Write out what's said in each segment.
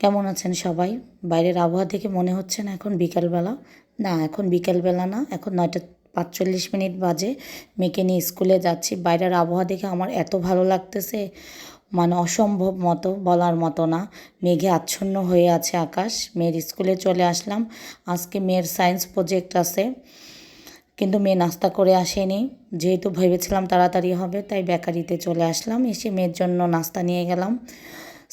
কেমন আছেন সবাই? বাইরের আবহাওয়া দেখে মনে হচ্ছে না এখন বিকালবেলা। না, এখন বিকালবেলা না, এখন 9টা 45 বাজে। মেয়েকে নিয়ে স্কুলে যাচ্ছি। বাইরের আবহাওয়া দেখে আমার এত ভালো লাগতেছে, মানে অসম্ভব মতো, বলার মতো না। মেঘে আচ্ছন্ন হয়ে আছে আকাশ। মেয়ের স্কুলে চলে আসলাম। আজকে মেয়ের সায়েন্স প্রজেক্ট আছে, কিন্তু মেয়ে নাস্তা করে আসেনি। যেহেতু ভেবেছিলাম তাড়াতাড়ি হবে, তাই বেকারিতে চলে আসলাম। এসে মেয়ের জন্য নাস্তা নিয়ে গেলাম,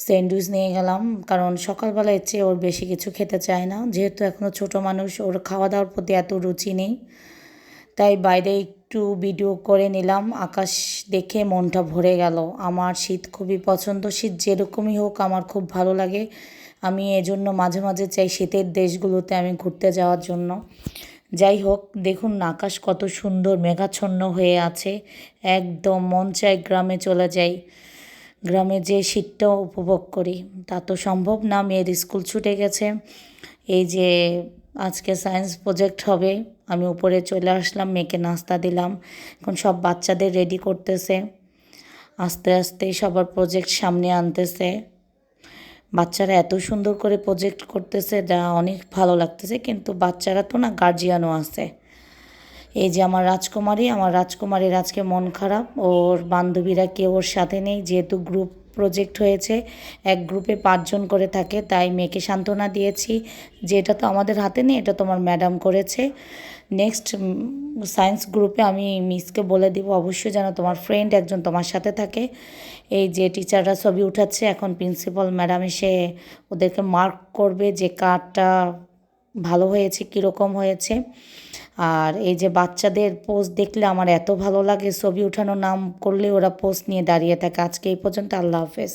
স্যান্ডউইচ নিয়ে গেলাম, কারণ সকালবেলা এর চেয়ে ওর বেশি কিছু খেতে চায় না। যেহেতু এখনও ছোট মানুষ, ওর খাওয়া দাওয়ার প্রতি এত রুচি নেই। তাই বাইরে একটু ভিডিও করে নিলাম। আকাশ দেখে মনটা ভরে গেল। আমার শীত খুবই পছন্দ। শীত যেরকমই হোক আমার খুব ভালো লাগে। আমি এজন্য মাঝে মাঝে চাই শীতের দেশগুলোতে আমি ঘুরতে যাওয়ার জন্য। যাই হোক, দেখুন না আকাশ কত সুন্দর মেঘাচ্ছন্ন হয়ে আছে। একদম মন চায় গ্রামে চলে যাই, গ্রামে যে শীতটাও উপভোগ করি। তা তো সম্ভব না, মেয়ের স্কুল ছুটে গেছে। এই যে আজকে সায়েন্স প্রজেক্ট হবে, আমি উপরে চলে আসলাম, মেয়েকে নাস্তা দিলাম। এখন সব বাচ্চাদের রেডি করতেছে, আস্তে আস্তে সবার প্রজেক্ট সামনে আনতেছে। বাচ্চারা এত সুন্দর করে প্রজেক্ট করতেছে, যা অনেক ভালো লাগতেছে। কিন্তু বাচ্চারা তো না, গার্জিয়ানও আছে। এই যে আমার রাজকুমারীর আজকে মন খারাপ। ওর বান্ধবীরা কেউ ওর সাথে নেই, যেহেতু গ্রুপ প্রজেক্ট হয়েছে। এক গ্রুপে 5 জন করে থাকে, তাই মেয়েকে সান্ত্বনা দিয়েছি যে এটা তো আমাদের হাতে নেই, এটা তোমার ম্যাডাম করেছে। নেক্সট সায়েন্স গ্রুপে আমি মিসকে বলে দিব অবশ্যই যেন তোমার ফ্রেন্ড একজন তোমার সাথে থাকে। এই যে টিচাররা ছবি উঠাচ্ছে, এখন প্রিন্সিপাল ম্যাডাম এসে ওদেরকে মার্ক করবে যে কারটা ভালো হয়েছে, কীরকম হয়েছে। আর এই যে বাচ্চাদের পোস্ট দেখলে আমার এত ভালো লাগে, ছবি উঠানোর নাম করলে ওরা পোস্ট নিয়ে দাঁড়িয়ে থাকে। আজকে এই পর্যন্ত, আল্লাহ হাফেজ।